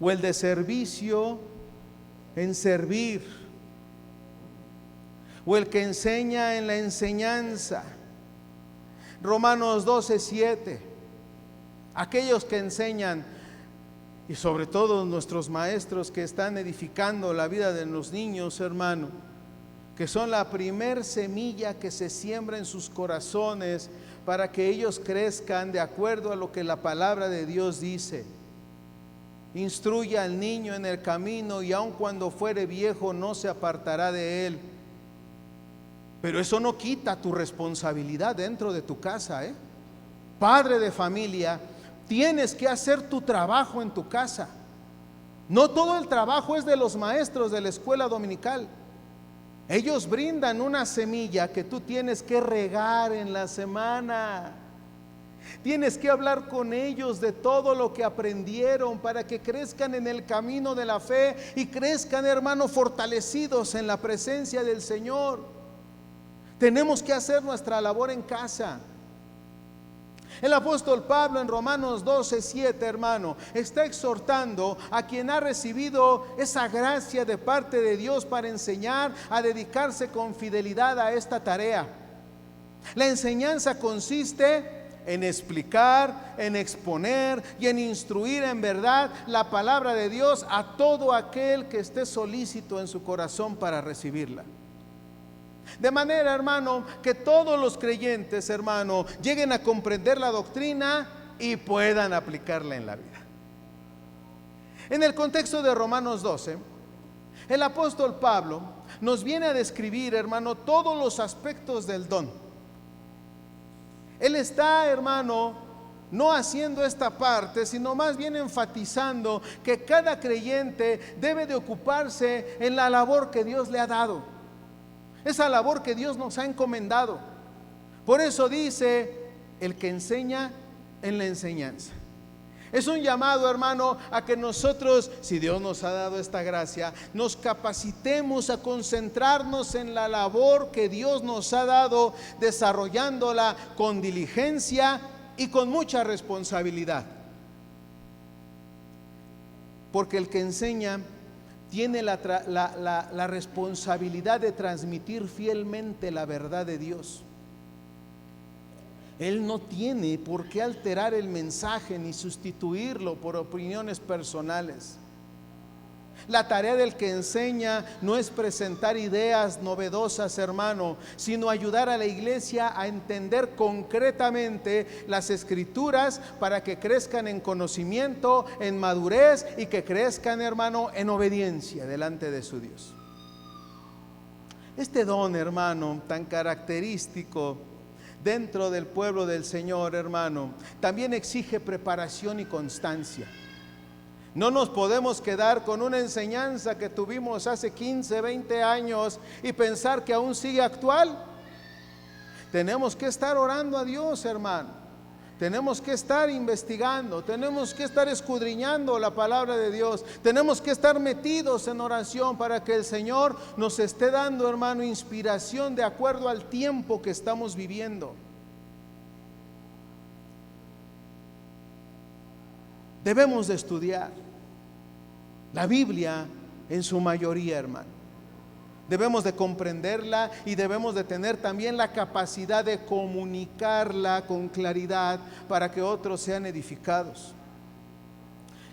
O el de servicio, en servir. O el que enseña, en la enseñanza. Romanos 12:7. Aquellos que enseñan, y sobre todo nuestros maestros que están edificando la vida de los niños, hermano, que son la primer semilla que se siembra en sus corazones para que ellos crezcan de acuerdo a lo que la palabra de Dios dice. Instruye al niño en el camino y aun cuando fuere viejo no se apartará de él. Pero eso no quita tu responsabilidad dentro de tu casa, Padre de familia, tienes que hacer tu trabajo en tu casa. No todo el trabajo es de los maestros de la escuela dominical. Ellos brindan una semilla que tú tienes que regar en la semana. Tienes que hablar con ellos de todo lo que aprendieron para que crezcan en el camino de la fe y crezcan, hermanos, fortalecidos en la presencia del Señor. Tenemos que hacer nuestra labor en casa. El apóstol Pablo en Romanos 12:7, hermano, está exhortando a quien ha recibido esa gracia de parte de Dios para enseñar, a dedicarse con fidelidad a esta tarea. La enseñanza consiste en explicar, en exponer y en instruir en verdad la palabra de Dios a todo aquel que esté solícito en su corazón para recibirla. De manera, hermano, que todos los creyentes, hermano, lleguen a comprender la doctrina y puedan aplicarla en la vida. En el contexto de Romanos 12, el apóstol Pablo nos viene a describir, hermano, todos los aspectos del don. Él está, hermano, no haciendo esta parte, sino más bien enfatizando que cada creyente debe de ocuparse en la labor que Dios le ha dado. Esa labor que Dios nos ha encomendado. Por eso dice, el que enseña en la enseñanza. Es un llamado, hermano, a que nosotros, si Dios nos ha dado esta gracia, nos capacitemos a concentrarnos en la labor que Dios nos ha dado, desarrollándola con diligencia y con mucha responsabilidad. Porque el que enseña tiene la responsabilidad de transmitir fielmente la verdad de Dios. Él no tiene por qué alterar el mensaje ni sustituirlo por opiniones personales. La tarea del que enseña no es presentar ideas novedosas, hermano, sino ayudar a la iglesia a entender concretamente las escrituras para que crezcan en conocimiento, en madurez y que crezcan, hermano, en obediencia delante de su Dios. Este don, hermano, tan característico dentro del pueblo del Señor, hermano, también exige preparación y constancia. No nos podemos quedar con una enseñanza que tuvimos hace 15, 20 años y pensar que aún sigue actual. Tenemos que estar orando a Dios, hermano. Tenemos que estar investigando, tenemos que estar escudriñando la palabra de Dios. Tenemos que estar metidos en oración para que el Señor nos esté dando, hermano, inspiración de acuerdo al tiempo que estamos viviendo. Debemos de estudiar la Biblia en su mayoría, hermano. Debemos de comprenderla y debemos de tener también la capacidad de comunicarla con claridad para que otros sean edificados.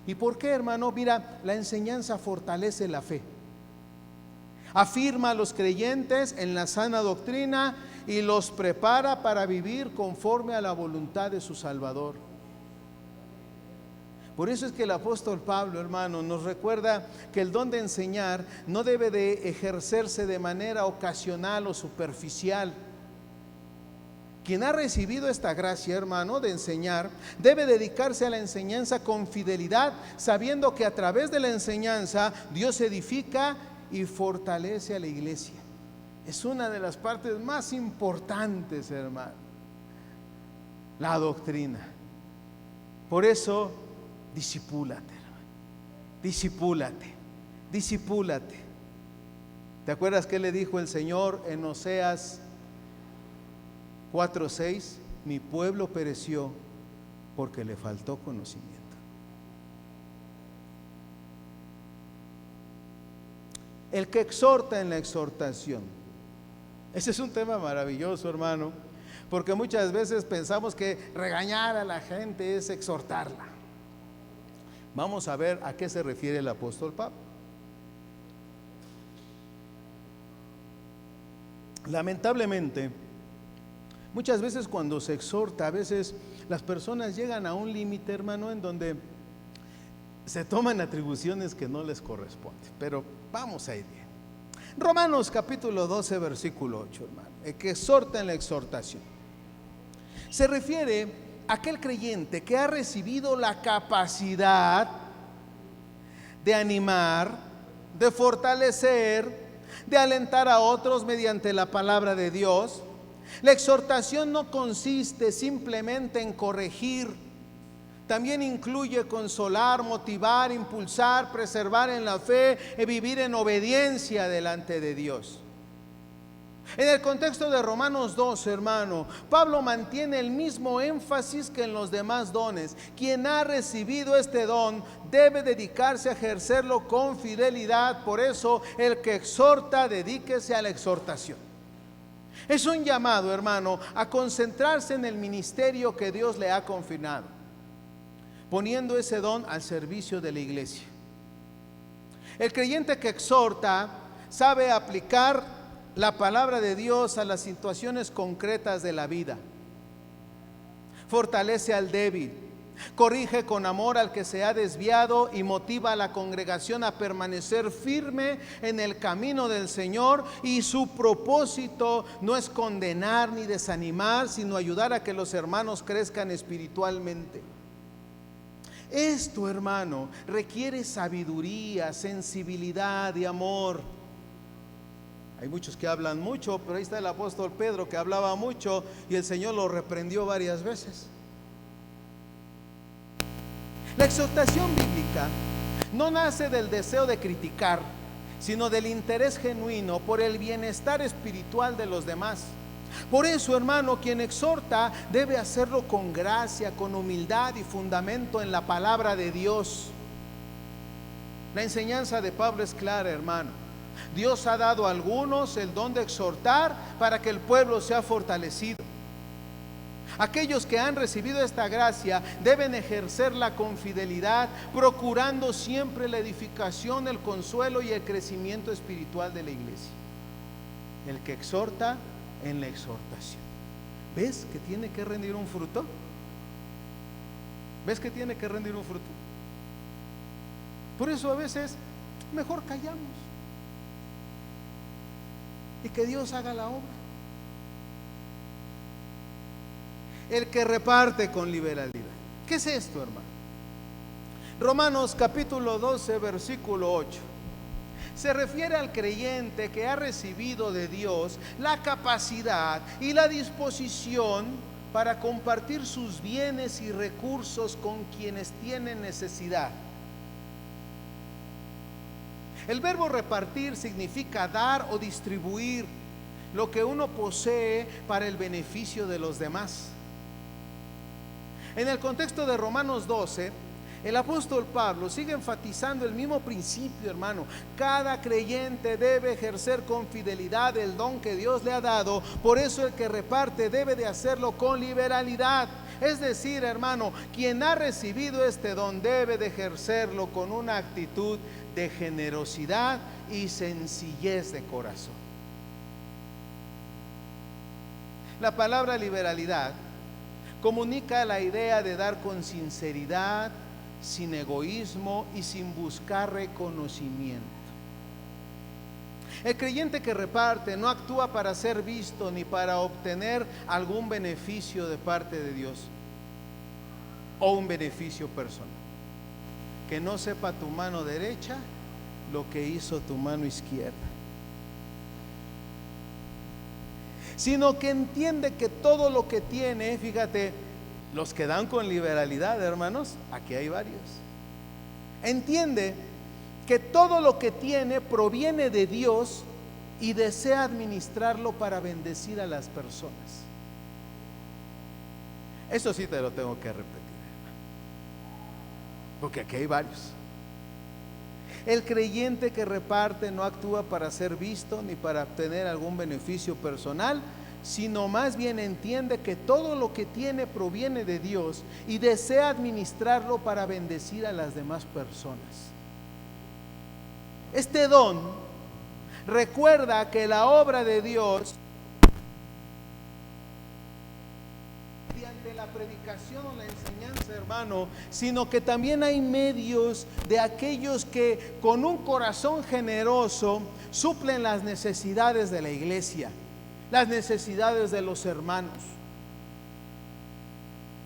¿Y por qué, hermano? Mira, la enseñanza fortalece la fe. Afirma a los creyentes en la sana doctrina y los prepara para vivir conforme a la voluntad de su Salvador. Por eso es que el apóstol Pablo, hermano, nos recuerda que el don de enseñar no debe de ejercerse de manera ocasional o superficial. Quien ha recibido esta gracia, hermano, de enseñar, debe dedicarse a la enseñanza con fidelidad, sabiendo que a través de la enseñanza Dios edifica y fortalece a la iglesia. Es una de las partes más importantes, hermano, la doctrina. Por eso, discipúlate, hermano. Discipúlate. ¿Te acuerdas qué le dijo el Señor en Oseas 4:6? Mi pueblo pereció porque le faltó conocimiento. El que exhorta en la exhortación. Ese es un tema maravilloso, hermano, porque muchas veces pensamos que regañar a la gente es exhortarla. Vamos a ver a qué se refiere el apóstol Pablo. Lamentablemente, muchas veces cuando se exhorta, a veces las personas llegan a un límite, hermano, en donde se toman atribuciones que no les corresponden. Pero vamos a ir bien. Romanos capítulo 12, versículo 8, hermano. El que exhorta en la exhortación. Se refiere a aquel creyente que ha recibido la capacidad de animar, de fortalecer, de alentar a otros mediante la palabra de Dios. La exhortación no consiste simplemente en corregir, también incluye consolar, motivar, impulsar, preservar en la fe y vivir en obediencia delante de Dios. En el contexto de Romanos 12, hermano, Pablo mantiene el mismo énfasis que en los demás dones. Quien ha recibido este don debe dedicarse a ejercerlo con fidelidad. Por eso, el que exhorta, dedíquese a la exhortación. Es un llamado, hermano, a concentrarse en el ministerio que Dios le ha confiado, poniendo ese don al servicio de la iglesia. El creyente que exhorta sabe aplicar la palabra de Dios a las situaciones concretas de la vida. Fortalece al débil, corrige con amor al que se ha desviado y motiva a la congregación a permanecer firme en el camino del Señor. Y su propósito no es condenar ni desanimar, sino ayudar a que los hermanos crezcan espiritualmente. Esto, hermano, requiere sabiduría, sensibilidad y amor. Hay muchos que hablan mucho, pero ahí está el apóstol Pedro que hablaba mucho y el Señor lo reprendió varias veces. La exhortación bíblica no nace del deseo de criticar, sino del interés genuino por el bienestar espiritual de los demás. Por eso, hermano, quien exhorta debe hacerlo con gracia, con humildad y fundamento en la palabra de Dios. La enseñanza de Pablo es clara, hermano. Dios ha dado a algunos el don de exhortar para que el pueblo sea fortalecido. Aquellos que han recibido esta gracia deben ejercerla con fidelidad, procurando siempre la edificación, el consuelo y el crecimiento espiritual de la iglesia. El que exhorta en la exhortación. ¿Ves que tiene que rendir un fruto? ¿Ves que tiene que rendir un fruto? Por eso a veces mejor callamos y que Dios haga la obra. El que reparte con liberalidad. ¿Qué es esto, hermano? Romanos capítulo 12, versículo 8. Se refiere al creyente que ha recibido de Dios la capacidad y la disposición para compartir sus bienes y recursos con quienes tienen necesidad. El verbo repartir significa dar o distribuir lo que uno posee para el beneficio de los demás. En el contexto de Romanos 12, el apóstol Pablo sigue enfatizando el mismo principio, hermano. Cada creyente debe ejercer con fidelidad el don que Dios le ha dado. Por eso el que reparte debe de hacerlo con liberalidad. Es decir, hermano, quien ha recibido este don debe de ejercerlo con una actitud de generosidad y sencillez de corazón. La palabra liberalidad comunica la idea de dar con sinceridad, sin egoísmo y sin buscar reconocimiento. El creyente que reparte no actúa para ser visto ni para obtener algún beneficio de parte de Dios o un beneficio personal. Que no sepa tu mano derecha lo que hizo tu mano izquierda, sino que entiende que todo lo que tiene, fíjate, los que dan con liberalidad, hermanos, aquí hay varios, entiende que todo lo que tiene proviene de Dios y desea administrarlo para bendecir a las personas. Eso sí te lo tengo que repetir, porque aquí hay varios. El creyente que reparte no actúa para ser visto ni para obtener algún beneficio personal, sino más bien entiende que todo lo que tiene proviene de Dios y desea administrarlo para bendecir a las demás personas. Este don recuerda que la obra de Dios, mediante la predicación o la enseñanza, hermano, sino que también hay medios de aquellos que con un corazón generoso suplen las necesidades de la iglesia, las necesidades de los hermanos.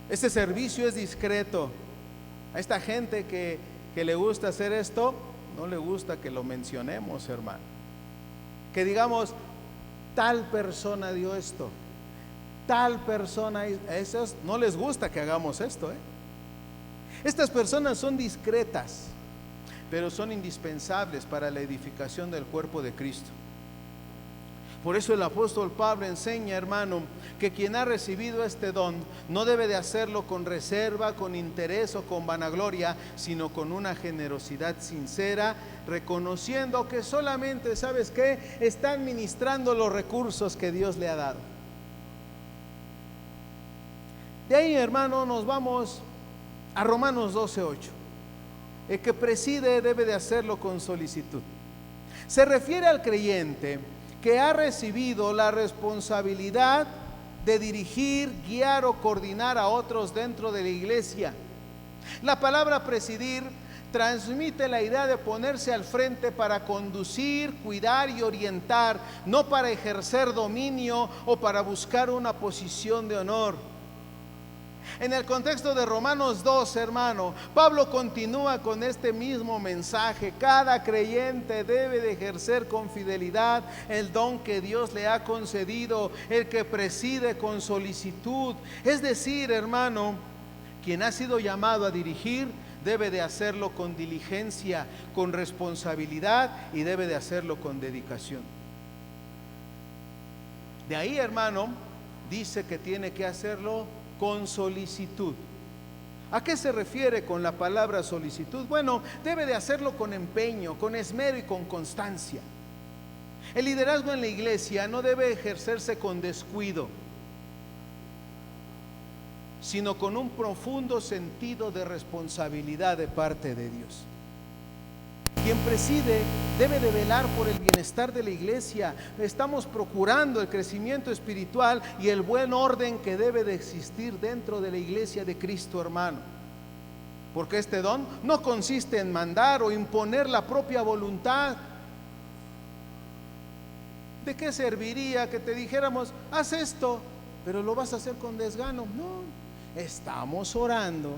Este servicio es discreto. A esta gente que le gusta hacer esto, no le gusta que lo mencionemos, hermano. Que digamos, tal persona dio esto, tal persona, a esos no les gusta que hagamos esto, Estas personas son discretas, pero son indispensables para la edificación del cuerpo de Cristo. Por eso el apóstol Pablo enseña, hermano, que quien ha recibido este don no debe de hacerlo con reserva, con interés o con vanagloria, sino con una generosidad sincera, reconociendo que solamente, ¿sabes qué?, está administrando los recursos que Dios le ha dado. De ahí, hermano, nos vamos a Romanos 12:8. El que preside debe de hacerlo con solicitud. Se refiere al creyente que ha recibido la responsabilidad de dirigir, guiar o coordinar a otros dentro de la iglesia. La palabra presidir transmite la idea de ponerse al frente para conducir, cuidar y orientar, no para ejercer dominio o para buscar una posición de honor. En el contexto de Romanos 2, hermano, Pablo continúa con este mismo mensaje. Cada creyente debe de ejercer con fidelidad el don que Dios le ha concedido, el que preside con solicitud. Es decir, hermano, quien ha sido llamado a dirigir debe de hacerlo con diligencia, con responsabilidad y debe de hacerlo con dedicación. De ahí, hermano, dice que tiene que hacerlo con solicitud. ¿A qué se refiere con la palabra solicitud? Bueno, debe de hacerlo con empeño, con esmero y con constancia. El liderazgo en la iglesia no debe ejercerse con descuido, sino con un profundo sentido de responsabilidad de parte de Dios. Quien preside debe de velar por el bienestar de la iglesia. Estamos procurando el crecimiento espiritual y el buen orden que debe de existir dentro de la iglesia de Cristo, hermano. Porque este don no consiste en mandar o imponer la propia voluntad. ¿De qué serviría que te dijéramos, haz esto, pero lo vas a hacer con desgano? No, estamos orando.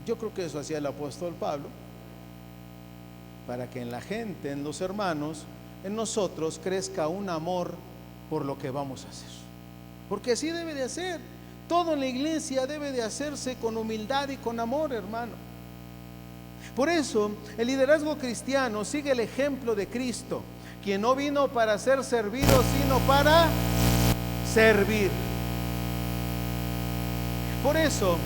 Yo creo que eso hacía el apóstol Pablo, para que en la gente, en los hermanos, en nosotros crezca un amor por lo que vamos a hacer. Porque así debe de hacer. Todo en la iglesia debe de hacerse con humildad y con amor, hermano. Por eso, el liderazgo cristiano sigue el ejemplo de Cristo, quien no vino para ser servido, sino para servir. Por eso,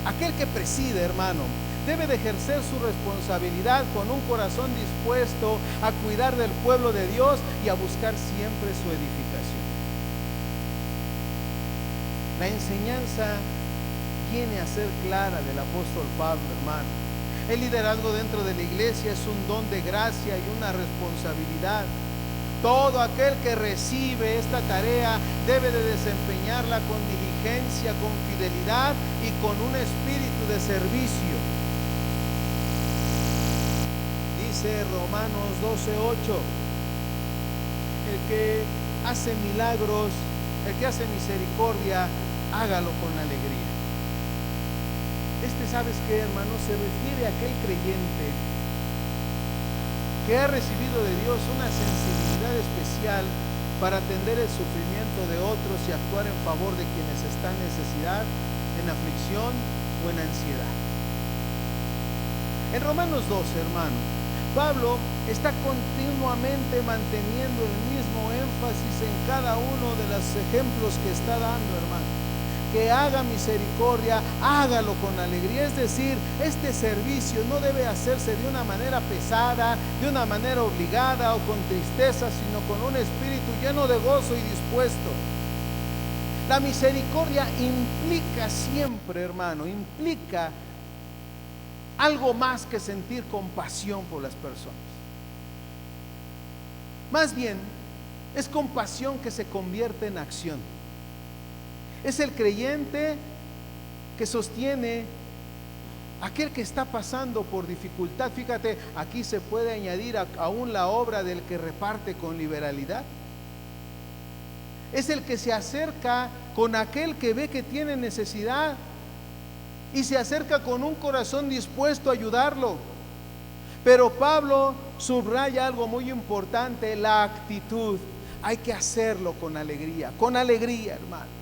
aquel que preside, hermano, debe de ejercer su responsabilidad con un corazón dispuesto a cuidar del pueblo de Dios y a buscar siempre su edificación. La enseñanza viene a ser clara del apóstol Pablo, hermano. El liderazgo dentro de la iglesia es un don de gracia y una responsabilidad. Todo aquel que recibe esta tarea debe de desempeñarla con diligencia, con fidelidad y con un espíritu de servicio. dice Romanos 12:8, el que hace milagros, el que hace misericordia, hágalo con alegría. ¿Sabes qué, hermano? Se refiere a aquel creyente que ha recibido de Dios una sensibilidad especial para atender el sufrimiento de otros y actuar en favor de quienes están en necesidad, en aflicción o en ansiedad. En Romanos 12, hermano, Pablo está continuamente manteniendo el mismo énfasis en cada uno de los ejemplos que está dando, hermano. Que haga misericordia, hágalo con alegría. Es decir, este servicio no debe hacerse de una manera pesada, de una manera obligada o con tristeza, sino con un espíritu lleno de gozo y dispuesto. La misericordia implica siempre, hermano, implica algo más que sentir compasión por las personas. Más bien, es compasión que se convierte en acción. Es el creyente que sostiene a aquel que está pasando por dificultad. Fíjate, aquí se puede añadir aún la obra del que reparte con liberalidad. Es el que se acerca con aquel que ve que tiene necesidad y se acerca con un corazón dispuesto a ayudarlo. Pero Pablo subraya algo muy importante: la actitud. Hay que hacerlo con alegría, hermano.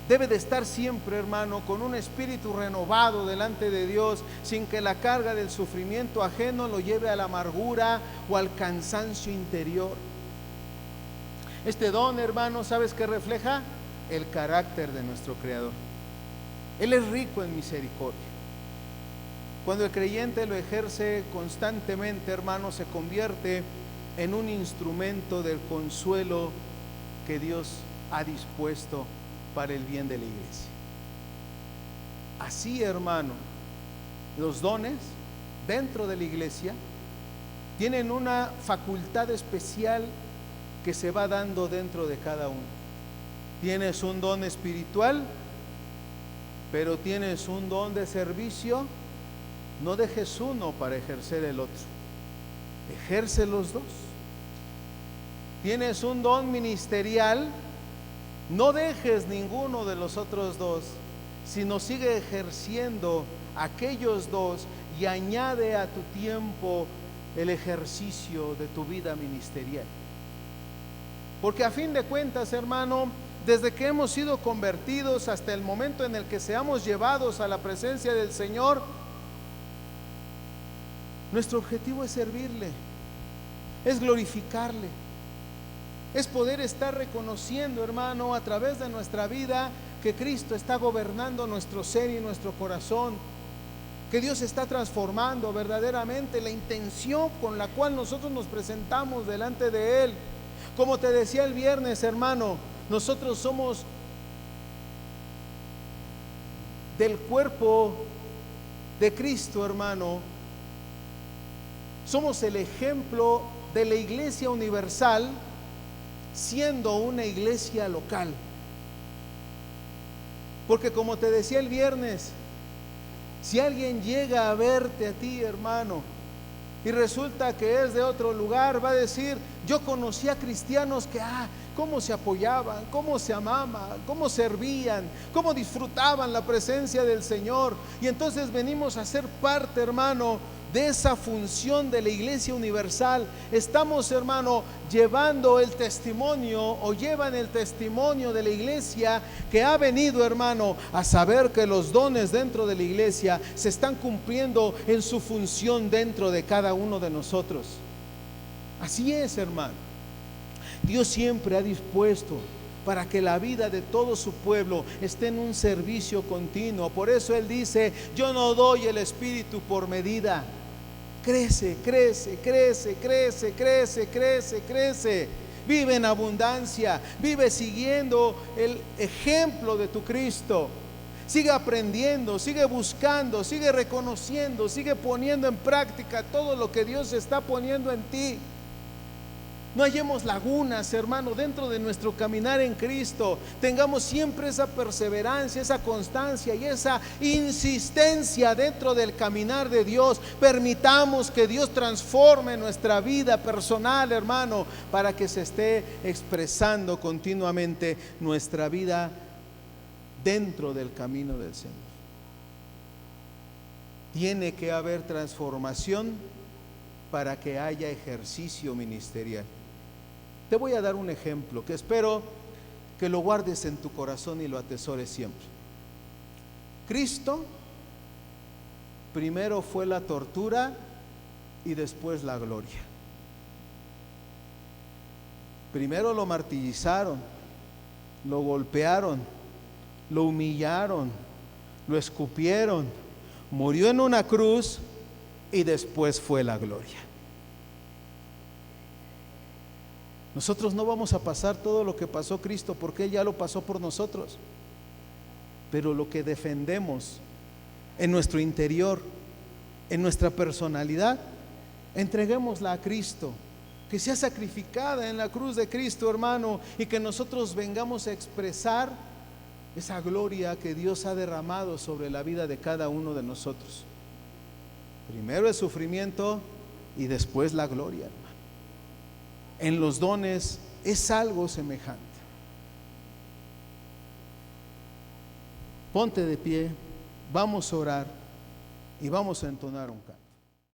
Debe de estar siempre, hermano, con un espíritu renovado delante de Dios, sin que la carga del sufrimiento ajeno lo lleve a la amargura o al cansancio interior. Este don, hermano, ¿sabes qué refleja? El carácter de nuestro Creador. Él es rico en misericordia. Cuando el creyente lo ejerce constantemente, hermano, se convierte en un instrumento del consuelo que Dios ha dispuesto para el bien de la iglesia. Así, hermano, los dones dentro de la iglesia tienen una facultad especial que se va dando dentro de cada uno. Tienes un don espiritual, pero tienes un don de servicio. No dejes uno para ejercer el otro, ejerce los dos. Tienes un don ministerial, no dejes ninguno de los otros dos, sino sigue ejerciendo aquellos dos y añade a tu tiempo el ejercicio de tu vida ministerial. Porque a fin de cuentas, hermano, desde que hemos sido convertidos hasta el momento en el que seamos llevados a la presencia del Señor, nuestro objetivo es servirle, es glorificarle. Es poder estar reconociendo, hermano, a través de nuestra vida que Cristo está gobernando nuestro ser y nuestro corazón, que Dios está transformando verdaderamente la intención con la cual nosotros nos presentamos delante de Él. Como te decía el viernes, hermano, nosotros somos del cuerpo de Cristo, hermano. Somos el ejemplo de la iglesia universal, siendo una iglesia local. Porque como te decía el viernes, si alguien llega a verte a ti, hermano, y resulta que es de otro lugar, va a decir: yo conocí a cristianos que, cómo se apoyaban, cómo se amaban, cómo servían, cómo disfrutaban la presencia del Señor. Y entonces venimos a ser parte, hermano, de esa función de la iglesia universal. Estamos, hermano, llevando el testimonio, o llevan el testimonio de la iglesia que ha venido, hermano, a saber que los dones dentro de la iglesia se están cumpliendo en su función dentro de cada uno de nosotros. Así es, hermano. Dios siempre ha dispuesto para que la vida de todo su pueblo esté en un servicio continuo. Por eso Él dice: yo no doy el Espíritu por medida. Crece, crece, crece, crece, crece, crece, crece. Vive en abundancia, vive siguiendo el ejemplo de tu Cristo. Sigue aprendiendo, sigue buscando, sigue reconociendo, sigue poniendo en práctica todo lo que Dios está poniendo en ti. No hallemos lagunas, hermano, dentro de nuestro caminar en Cristo. Tengamos siempre esa perseverancia, esa constancia y esa insistencia dentro del caminar de Dios. Permitamos que Dios transforme nuestra vida personal, hermano, para que se esté expresando continuamente nuestra vida dentro del camino del Señor. Tiene que haber transformación para que haya ejercicio ministerial. Te voy a dar un ejemplo que espero que lo guardes en tu corazón y lo atesores siempre. Cristo primero fue la tortura y después la gloria. Primero lo martirizaron, lo golpearon, lo humillaron, lo escupieron, murió en una cruz y después fue la gloria. Nosotros no vamos a pasar todo lo que pasó Cristo porque Él ya lo pasó por nosotros. Pero lo que defendemos en nuestro interior, en nuestra personalidad, entreguémosla a Cristo, que sea sacrificada en la cruz de Cristo, hermano, y que nosotros vengamos a expresar esa gloria que Dios ha derramado sobre la vida de cada uno de nosotros. Primero el sufrimiento y después la gloria, hermano. En los dones es algo semejante. Ponte de pie, vamos a orar y vamos a entonar un canto.